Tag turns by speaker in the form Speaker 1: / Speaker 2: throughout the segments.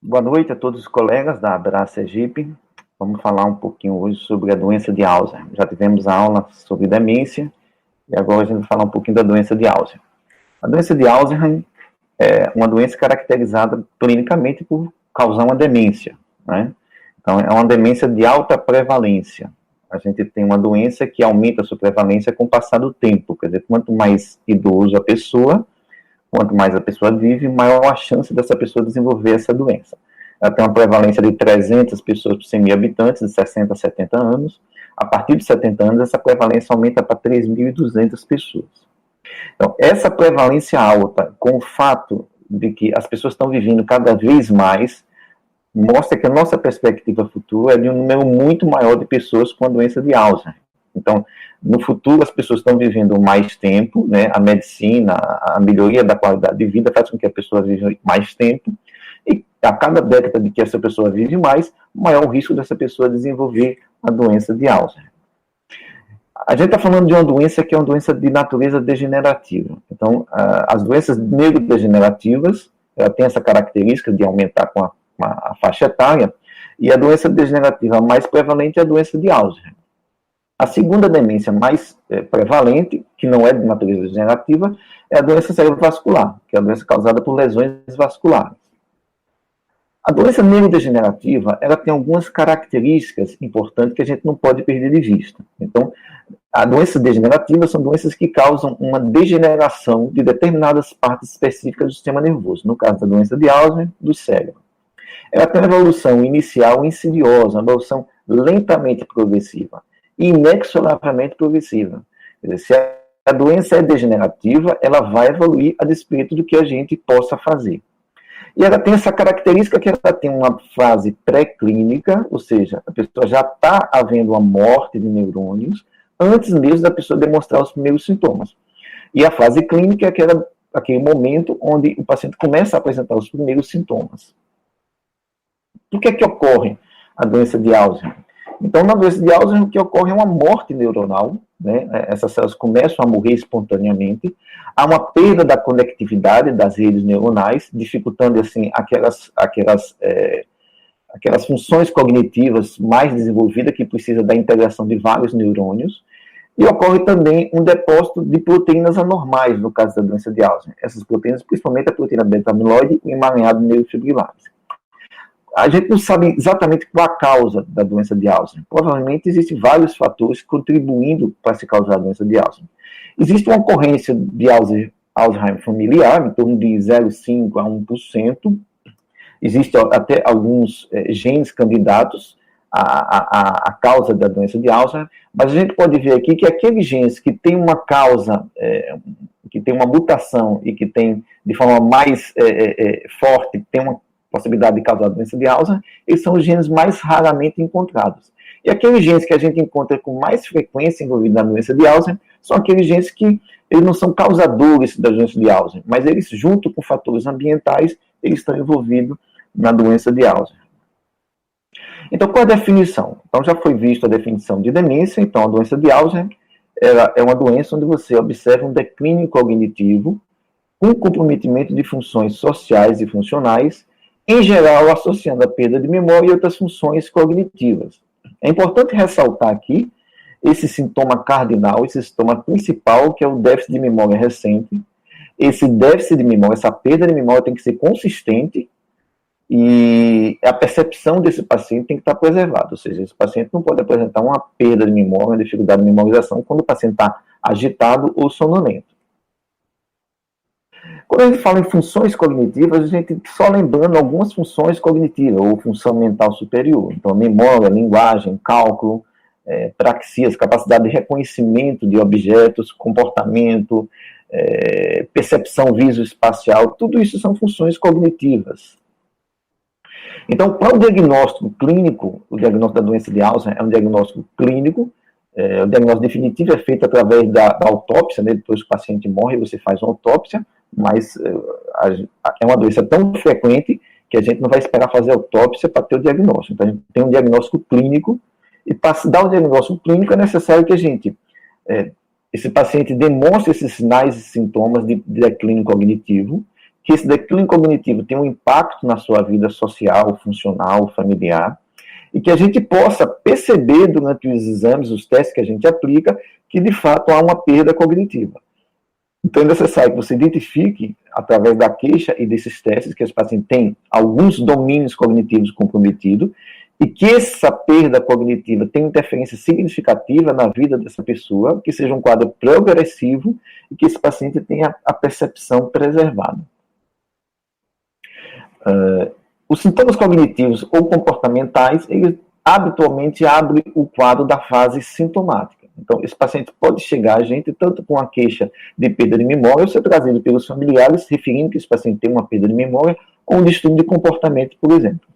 Speaker 1: Boa noite a todos os colegas da Abraça Sergipe. Vamos falar um pouquinho hoje sobre a doença de Alzheimer. Já tivemos a aula sobre demência e agora a gente vai falar um pouquinho da doença de Alzheimer. A doença de Alzheimer é uma doença caracterizada clinicamente por causar uma demência, né? Então, é uma demência de alta prevalência. A gente tem uma doença que aumenta a sua prevalência com o passar do tempo. Quer dizer, quanto mais idoso a pessoa, quanto mais a pessoa vive, maior a chance dessa pessoa desenvolver essa doença. Ela tem uma prevalência de 300 pessoas por 100 mil habitantes, de 60 a 70 anos. A partir de 70 anos, essa prevalência aumenta para 3.200 pessoas. Então, essa prevalência alta, com o fato de que as pessoas estão vivendo cada vez mais, mostra que a nossa perspectiva futura é de um número muito maior de pessoas com a doença de Alzheimer. Então, no futuro, as pessoas estão vivendo mais tempo, né? A medicina, a melhoria da qualidade de vida faz com que a pessoa viva mais tempo, e a cada década de que essa pessoa vive mais, maior o risco dessa pessoa desenvolver a doença de Alzheimer. A gente está falando de uma doença que é uma doença de natureza degenerativa. Então, as doenças neurodegenerativas, ela tem essa característica de aumentar com a faixa etária, e a doença degenerativa mais prevalente é a doença de Alzheimer. A segunda demência mais prevalente, que não é de natureza degenerativa, é a doença cerebrovascular, que é a doença causada por lesões vasculares. A doença neurodegenerativa, ela tem algumas características importantes que a gente não pode perder de vista. Então, a doença degenerativa são doenças que causam uma degeneração de determinadas partes específicas do sistema nervoso. No caso da doença de Alzheimer, do cérebro. Ela tem uma evolução inicial insidiosa, uma evolução lentamente progressiva e inexoravelmente progressiva. Quer dizer, se a doença é degenerativa, ela vai evoluir a despeito do que a gente possa fazer. E ela tem essa característica que ela tem uma fase pré-clínica, ou seja, a pessoa já está havendo uma morte de neurônios antes mesmo da pessoa demonstrar os primeiros sintomas. E a fase clínica é aquele momento onde o paciente começa a apresentar os primeiros sintomas. O que é que ocorre a doença de Alzheimer? Então, na doença de Alzheimer, o que ocorre é uma morte neuronal, né? Essas células começam a morrer espontaneamente, há uma perda da conectividade das redes neuronais, dificultando, assim, aquelas funções cognitivas mais desenvolvidas que precisa da integração de vários neurônios, e ocorre também um depósito de proteínas anormais, no caso da doença de Alzheimer. Essas proteínas, principalmente a proteína beta-amiloide e o emaranhado neurofibrilares. A gente não sabe exatamente qual a causa da doença de Alzheimer. Provavelmente existem vários fatores contribuindo para se causar a doença de Alzheimer. Existe uma ocorrência de Alzheimer familiar, em torno de 0,5% a 1%. Existem até alguns genes candidatos à causa da doença de Alzheimer, mas a gente pode ver aqui que aqueles genes que têm uma causa, que tem uma mutação e que tem, de forma mais forte, tem uma possibilidade de causar a doença de Alzheimer, eles são os genes mais raramente encontrados. E aqueles genes que a gente encontra com mais frequência envolvidos na doença de Alzheimer são aqueles genes que eles não são causadores da doença de Alzheimer, mas eles, junto com fatores ambientais, eles estão envolvidos na doença de Alzheimer. Então, qual é a definição? Então, já foi vista a definição de demência. Então, a doença de Alzheimer ela é uma doença onde você observa um declínio cognitivo, com comprometimento de funções sociais e funcionais, em geral associando a perda de memória e outras funções cognitivas. É importante ressaltar aqui esse sintoma cardinal, esse sintoma principal, que é o déficit de memória recente. Esse déficit de memória, essa perda de memória tem que ser consistente e a percepção desse paciente tem que estar preservada, ou seja, esse paciente não pode apresentar uma perda de memória, uma dificuldade de memorização quando o paciente está agitado ou sonolento. Quando a gente fala em funções cognitivas, a gente só lembrando algumas funções cognitivas, ou função mental superior. Então, memória, linguagem, cálculo, praxias, capacidade de reconhecimento de objetos, comportamento, percepção visoespacial, tudo isso são funções cognitivas. Então, para o diagnóstico clínico, o diagnóstico da doença de Alzheimer é um diagnóstico clínico. O diagnóstico definitivo é feito através da autópsia, né? Depois que o paciente morre, você faz uma autópsia, mas é uma doença tão frequente que a gente não vai esperar fazer autópsia para ter o diagnóstico. Então, a gente tem um diagnóstico clínico, e para se dar o diagnóstico clínico é necessário que esse paciente demonstre esses sinais e sintomas de declínio cognitivo, que esse declínio cognitivo tem um impacto na sua vida social, funcional, familiar, e que a gente possa perceber durante os exames, os testes que a gente aplica, que de fato há uma perda cognitiva. Então é necessário que você identifique, através da queixa e desses testes, que esse paciente tem alguns domínios cognitivos comprometidos, e que essa perda cognitiva tem interferência significativa na vida dessa pessoa, que seja um quadro progressivo e que esse paciente tenha a percepção preservada. Os sintomas cognitivos ou comportamentais, eles habitualmente abrem o quadro da fase sintomática. Então, esse paciente pode chegar a gente tanto com a queixa de perda de memória, ou ser trazido pelos familiares, referindo que esse paciente tem uma perda de memória, ou um distúrbio de comportamento, por exemplo.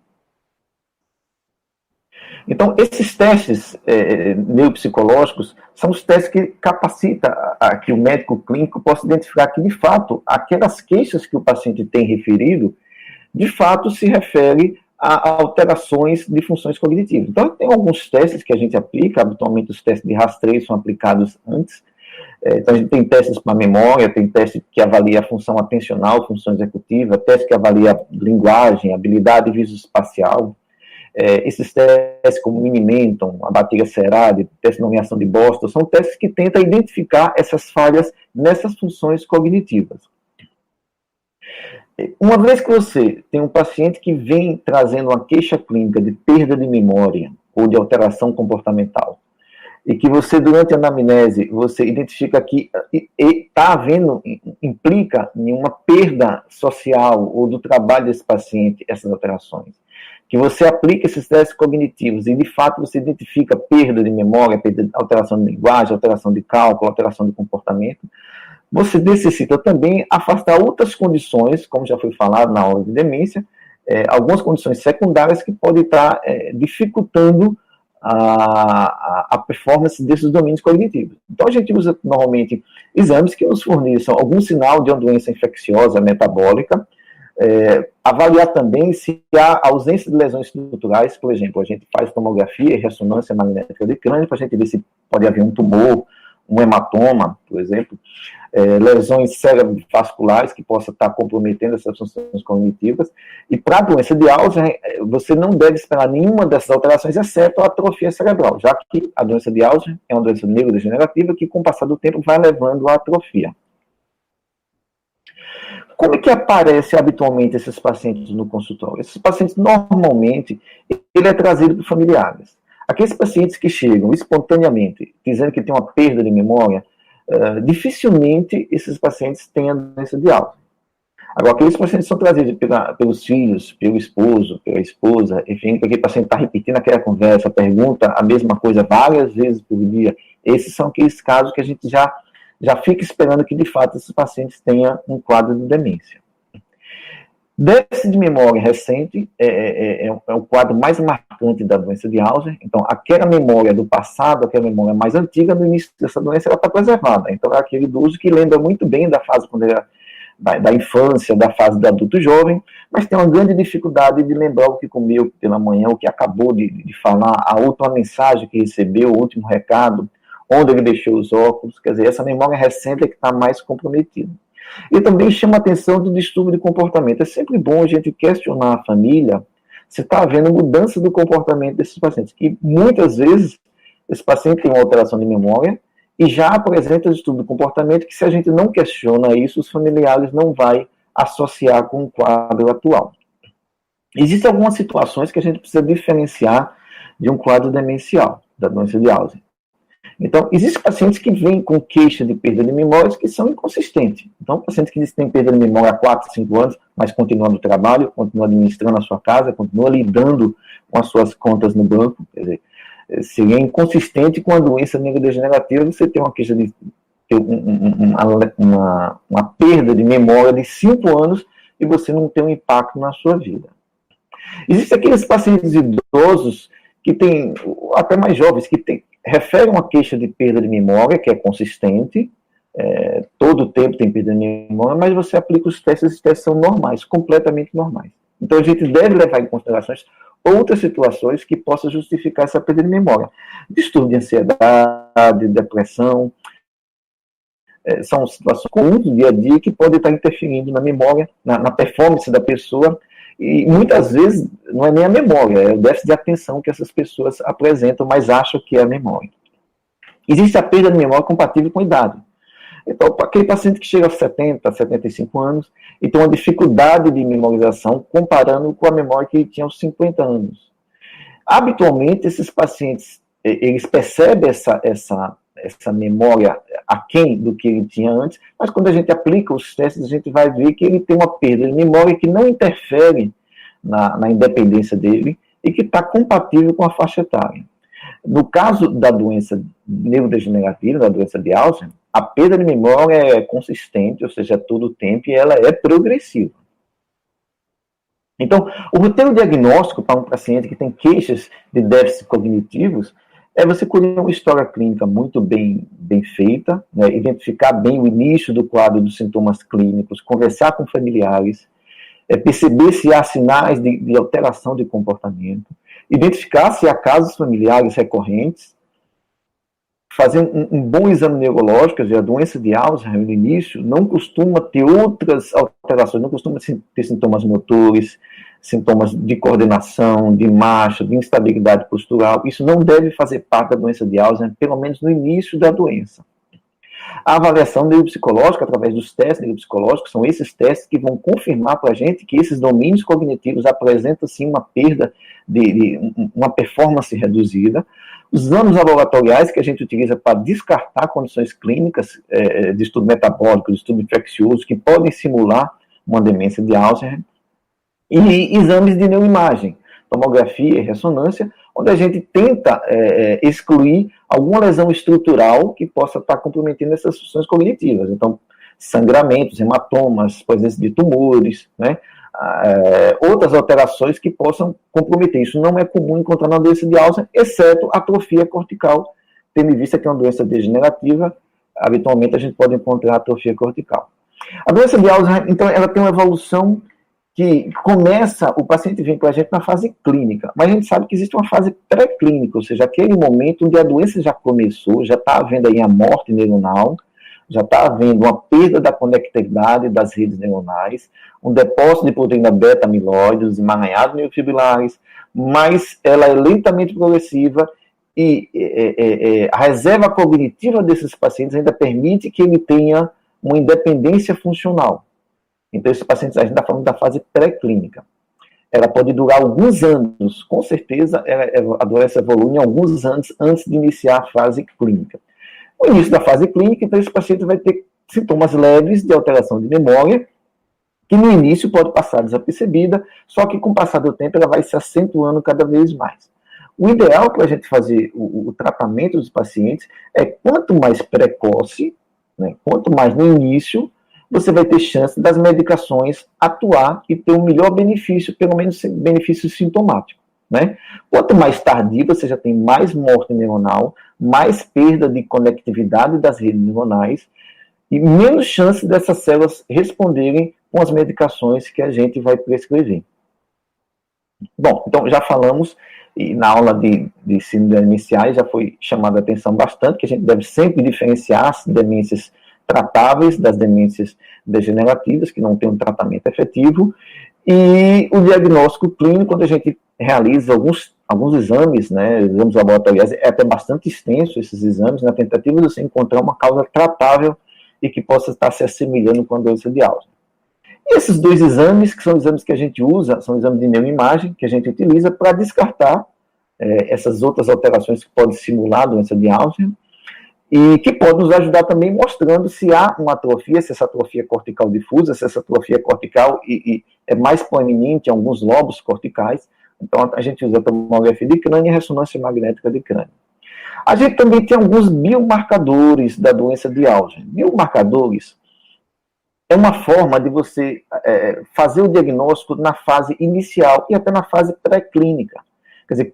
Speaker 1: Então, esses testes neuropsicológicos são os testes que capacitam a que o médico clínico possa identificar que, de fato, aquelas queixas que o paciente tem referido, de fato, se refere a alterações de funções cognitivas. Então, tem alguns testes que a gente aplica, habitualmente os testes de rastreio são aplicados antes. Então, a gente tem testes para memória, tem teste que avalia a função atencional, função executiva, teste que avalia linguagem, habilidade visoespacial. Esses testes como o Mini-Menton, a bateria Cerade, teste de nomeação de Boston, são testes que tentam identificar essas falhas nessas funções cognitivas. Uma vez que você tem um paciente que vem trazendo uma queixa clínica de perda de memória ou de alteração comportamental, e que você, durante a anamnese, você identifica que está havendo, implica em uma perda social ou do trabalho desse paciente, essas alterações, que você aplica esses testes cognitivos e, de fato, você identifica perda de memória, alteração de linguagem, alteração de cálculo, alteração de comportamento, você necessita também afastar outras condições, como já foi falado na aula de demência, algumas condições secundárias que podem estar dificultando a performance desses domínios cognitivos. Então, a gente usa normalmente exames que nos forneçam algum sinal de uma doença infecciosa metabólica, avaliar também se há ausência de lesões estruturais, por exemplo, a gente faz tomografia e ressonância magnética de crânio para a gente ver se pode haver um tumor, um hematoma, por exemplo, lesões cerebrovasculares que possam estar comprometendo essas funções cognitivas. E para a doença de Alzheimer, você não deve esperar nenhuma dessas alterações, exceto a atrofia cerebral, já que a doença de Alzheimer é uma doença neurodegenerativa que, com o passar do tempo, vai levando à atrofia. Como é que aparece habitualmente esses pacientes no consultório? Esses pacientes, normalmente, ele é trazido por familiares. Aqueles pacientes que chegam espontaneamente, dizendo que tem uma perda de memória, dificilmente esses pacientes têm a doença de Alzheimer. Agora, aqueles pacientes são trazidos pelos filhos, pelo esposo, pela esposa, enfim, porque o paciente está repetindo aquela conversa, pergunta a mesma coisa várias vezes por dia. Esses são aqueles casos que a gente já fica esperando que, de fato, esses pacientes tenham um quadro de demência. Déficit de memória recente é o quadro mais marcante da doença de Alzheimer. Então, aquela memória do passado, aquela memória mais antiga, no início dessa doença, ela está preservada. Então, é aquele idoso que lembra muito bem da fase quando ele da infância, da fase do adulto jovem, mas tem uma grande dificuldade de lembrar o que comeu pela manhã, o que acabou de falar, a última mensagem que recebeu, o último recado, onde ele deixou os óculos. Quer dizer, essa memória recente é que está mais comprometida. E também chama a atenção do distúrbio de comportamento. É sempre bom a gente questionar a família se está havendo mudança do comportamento desses pacientes, que muitas vezes esse paciente tem uma alteração de memória e já apresenta distúrbio de comportamento que, se a gente não questiona isso, os familiares não vão associar com o quadro atual. Existem algumas situações que a gente precisa diferenciar de um quadro demencial, da doença de Alzheimer. Então, existem pacientes que vêm com queixa de perda de memórias que são inconsistentes. Então, pacientes que têm perda de memória há 4, 5 anos, mas continuam no trabalho, continuam administrando a sua casa, continuam lidando com as suas contas no banco. Quer dizer, seria inconsistente com a doença neurodegenerativa você ter uma queixa de ter uma perda de memória de 5 anos e você não ter um impacto na sua vida. Existem aqueles pacientes idosos que têm, até mais jovens, que referem uma queixa de perda de memória, que é consistente, todo o tempo tem perda de memória, mas você aplica os testes são normais, completamente normais. Então a gente deve levar em consideração outras situações que possam justificar essa perda de memória. Distúrbio de ansiedade, depressão, são situações comuns do dia a dia que podem estar interferindo na memória, na performance da pessoa, e muitas vezes não é nem a memória, é o déficit de atenção que essas pessoas apresentam, mas acham que é a memória. Existe a perda de memória compatível com a idade. Então, aquele paciente que chega a 70, 75 anos e tem uma dificuldade de memorização comparando com a memória que ele tinha aos 50 anos. Habitualmente, esses pacientes, eles percebem essa memória aquém do que ele tinha antes, mas quando a gente aplica os testes, a gente vai ver que ele tem uma perda de memória que não interfere na independência dele e que está compatível com a faixa etária. No caso da doença neurodegenerativa, da doença de Alzheimer, a perda de memória é consistente, ou seja, todo o tempo, e ela é progressiva. Então, o roteiro diagnóstico para um paciente que tem queixas de déficits cognitivos é você colher uma história clínica muito bem feita, né, identificar bem o início do quadro dos sintomas clínicos, conversar com familiares, perceber se há sinais de alteração de comportamento, identificar se há casos familiares recorrentes, fazer um bom exame neurológico. A doença de Alzheimer, no início, não costuma ter outras alterações, não costuma ter sintomas motores, sintomas de coordenação, de marcha, de instabilidade postural. Isso não deve fazer parte da doença de Alzheimer, pelo menos no início da doença. A avaliação neuropsicológica, através dos testes neuropsicológicos, são esses testes que vão confirmar para a gente que esses domínios cognitivos apresentam, sim, uma perda, uma performance reduzida. Os exames laboratoriais que a gente utiliza para descartar condições clínicas de estudo metabólico, de estudo infeccioso, que podem simular uma demência de Alzheimer. E exames de neuroimagem, tomografia e ressonância, onde a gente tenta excluir alguma lesão estrutural que possa estar comprometendo essas funções cognitivas. Então, sangramentos, hematomas, presença de tumores, né? Outras alterações que possam comprometer. Isso não é comum encontrar na doença de Alzheimer, exceto atrofia cortical, tendo em vista que é uma doença degenerativa, habitualmente a gente pode encontrar atrofia cortical. A doença de Alzheimer, então, ela tem uma evolução que começa, o paciente vem com a gente na fase clínica, mas a gente sabe que existe uma fase pré-clínica, ou seja, aquele momento onde a doença já começou, já está havendo aí a morte neuronal, já está havendo uma perda da conectividade das redes neuronais, um depósito de proteína beta-amiloide, os emaranhados neurofibrilares, mas ela é lentamente progressiva e a reserva cognitiva desses pacientes ainda permite que ele tenha uma independência funcional. Então, esses pacientes, a gente está falando da fase pré-clínica. Ela pode durar alguns anos, com certeza a doença evolui em alguns anos antes de iniciar a fase clínica. No início da fase clínica, então, esse paciente vai ter sintomas leves de alteração de memória, que no início pode passar desapercebida, só que com o passar do tempo ela vai se acentuando cada vez mais. O ideal para a gente fazer o tratamento dos pacientes é quanto mais precoce, né, quanto mais no início, você vai ter chance das medicações atuar e ter um melhor benefício, pelo menos benefício sintomático. Né? Quanto mais tardio, você já tem mais morte neuronal, mais perda de conectividade das redes neuronais e menos chance dessas células responderem com as medicações que a gente vai prescrever. Bom, então já falamos, e na aula de síndromes demenciais já foi chamada a atenção bastante, que a gente deve sempre diferenciar as demências tratáveis das demências degenerativas, que não têm um tratamento efetivo, e o diagnóstico clínico, quando a gente realiza alguns exames, né, exames laboratoriais, é até bastante extenso esses exames, na tentativa de você encontrar uma causa tratável e que possa estar se assemelhando com a doença de Alzheimer. E esses dois exames, que são exames que a gente usa, são exames de neuroimagem, que a gente utiliza para descartar essas outras alterações que podem simular a doença de Alzheimer, e que pode nos ajudar também mostrando se há uma atrofia, se essa atrofia cortical difusa, se essa atrofia cortical é mais proeminente em alguns lobos corticais. Então, a gente usa tomografia de crânio e ressonância magnética de crânio. A gente também tem alguns biomarcadores da doença de Alzheimer. Biomarcadores é uma forma de você fazer o diagnóstico na fase inicial e até na fase pré-clínica. Quer dizer,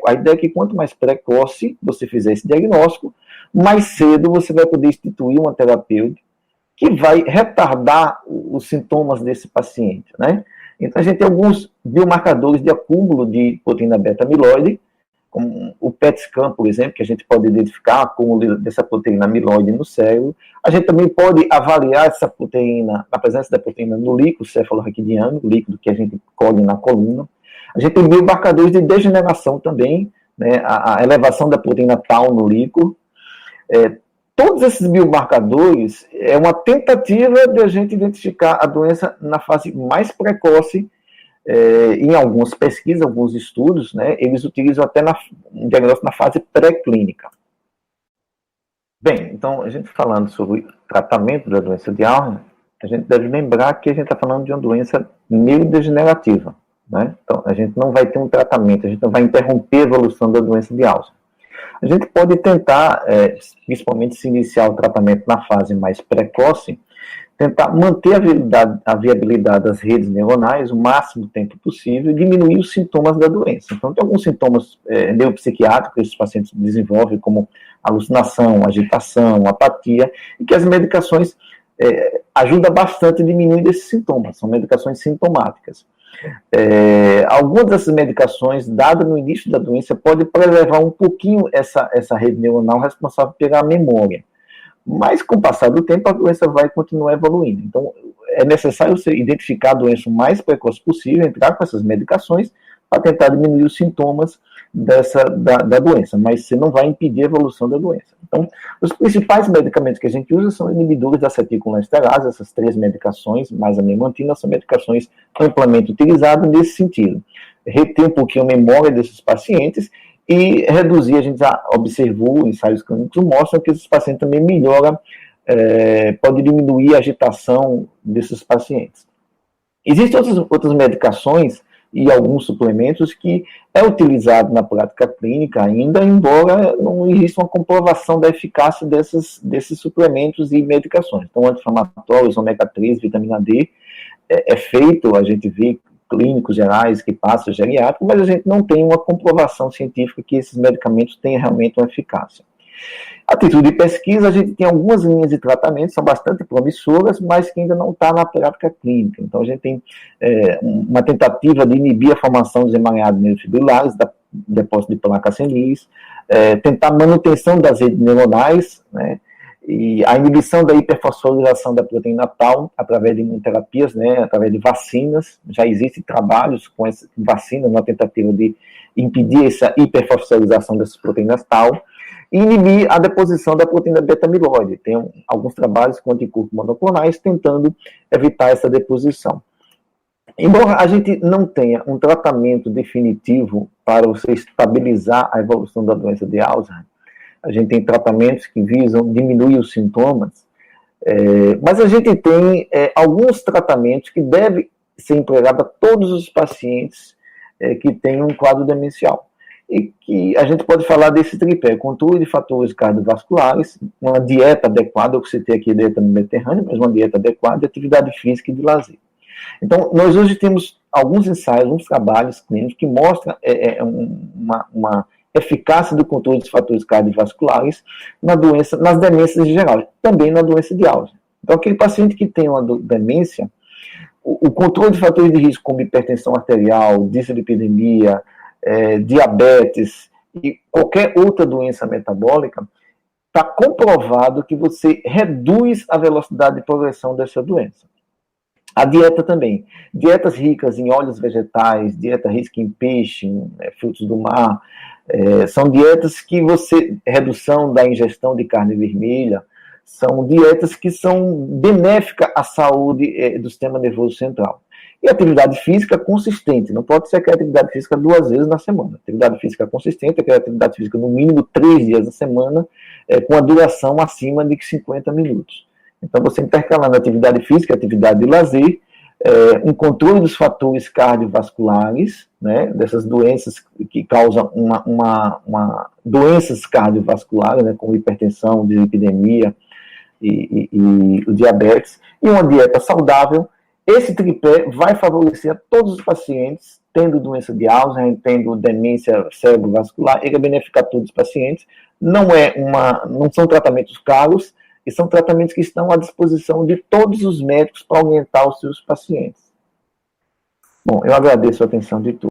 Speaker 1: a ideia é que quanto mais precoce você fizer esse diagnóstico, mais cedo você vai poder instituir uma terapêutica que vai retardar os sintomas desse paciente, né? Então, a gente tem alguns biomarcadores de acúmulo de proteína beta-amiloide, como o PET scan, por exemplo, que a gente pode identificar acúmulo dessa proteína amiloide no cérebro. A gente também pode avaliar essa proteína, a presença da proteína no líquido cefalorraquidiano, o líquido que a gente colhe na coluna. A gente tem biomarcadores de degeneração também, né, a elevação da proteína tau no líquido. Todos esses biomarcadores é uma tentativa de a gente identificar a doença na fase mais precoce. Em algumas pesquisas, alguns estudos, né, eles utilizam até um diagnóstico na fase pré-clínica. Bem, então, a gente falando sobre tratamento da doença de Alzheimer, a gente deve lembrar que a gente está falando de uma doença neurodegenerativa, né? Então, a gente não vai ter um tratamento, a gente não vai interromper a evolução da doença de Alzheimer. A gente pode tentar, principalmente se iniciar o tratamento na fase mais precoce, tentar manter a viabilidade das redes neuronais o máximo tempo possível e diminuir os sintomas da doença. Então, tem alguns sintomas neuropsiquiátricos que esses pacientes desenvolvem, como alucinação, agitação, apatia, e que as medicações ajudam bastante a diminuir esses sintomas. São medicações sintomáticas. Algumas dessas medicações, dadas no início da doença, podem preservar um pouquinho essa rede neuronal responsável pela memória. Mas, com o passar do tempo, a doença vai continuar evoluindo. Então, é necessário você identificar a doença o mais precoce possível, entrar com essas medicações para tentar diminuir os sintomas da doença, mas você não vai impedir a evolução da doença. Então, os principais medicamentos que a gente usa são inibidores da acetilcolinesterase, essas 3 medicações, mais a memantina, são medicações amplamente utilizadas nesse sentido. Reter um pouquinho a memória desses pacientes e reduzir, a gente já observou, ensaios clínicos mostram que esses pacientes também melhoram, pode diminuir a agitação desses pacientes. Existem outras medicações e alguns suplementos que é utilizado na prática clínica ainda, embora não exista uma comprovação da eficácia desses suplementos e medicações. Então, anti-inflamatórios, ômega 3, vitamina D, é feito, a gente vê clínicos gerais que passam geriátrico, mas a gente não tem uma comprovação científica que esses medicamentos tenham realmente uma eficácia. A título de pesquisa, a gente tem algumas linhas de tratamento, são bastante promissoras, mas que ainda não está na prática clínica. Então, a gente tem uma tentativa de inibir a formação dos emaranhados neurofibrilares, depósito de placas senis, tentar manutenção das redes neuronais, né, e a inibição da hiperfosforilação da proteína tau através de imunoterapias, né, através de vacinas. Já existem trabalhos com essa vacina na tentativa de impedir essa hiperfosforilação dessas proteínas tau e inibir a deposição da proteína beta-amiloide. Tem alguns trabalhos com anticorpos monoclonais tentando evitar essa deposição. Embora a gente não tenha um tratamento definitivo para você estabilizar a evolução da doença de Alzheimer, a gente tem tratamentos que visam diminuir os sintomas, mas a gente tem alguns tratamentos que devem ser empregados a todos os pacientes que têm um quadro demencial. E que a gente pode falar desse tripé: controle de fatores cardiovasculares, uma dieta adequada, eu citei aqui a dieta mediterrânea, mas uma dieta adequada, de atividade física e de lazer. Então, nós hoje temos alguns ensaios, alguns trabalhos clínicos que mostram uma eficácia do controle dos fatores cardiovasculares nas demências em geral, também na doença de Alzheimer. Então, aquele paciente que tem uma demência, o controle de fatores de risco como hipertensão arterial, dislipidemia, diabetes e qualquer outra doença metabólica, está comprovado que você reduz a velocidade de progressão dessa doença. A dieta também. Dietas ricas em óleos vegetais, dieta rica em peixe, frutos do mar, são dietas que redução da ingestão de carne vermelha, são dietas que são benéficas à saúde do sistema nervoso central. E atividade física consistente, não pode ser aquela atividade física 2 vezes na semana. Atividade física consistente é aquela atividade física no mínimo 3 dias na semana, com a duração acima de 50 minutos. Então, você intercalando atividade física e atividade de lazer, um controle dos fatores cardiovasculares, né, dessas doenças que causam doenças cardiovasculares, né, como hipertensão, dislipidemia e o diabetes, e uma dieta saudável. Esse tripé vai favorecer a todos os pacientes, tendo doença de Alzheimer, tendo demência cerebrovascular, ele vai beneficiar todos os pacientes. Não são tratamentos caros, e são tratamentos que estão à disposição de todos os médicos para orientar os seus pacientes. Bom, eu agradeço a atenção de todos.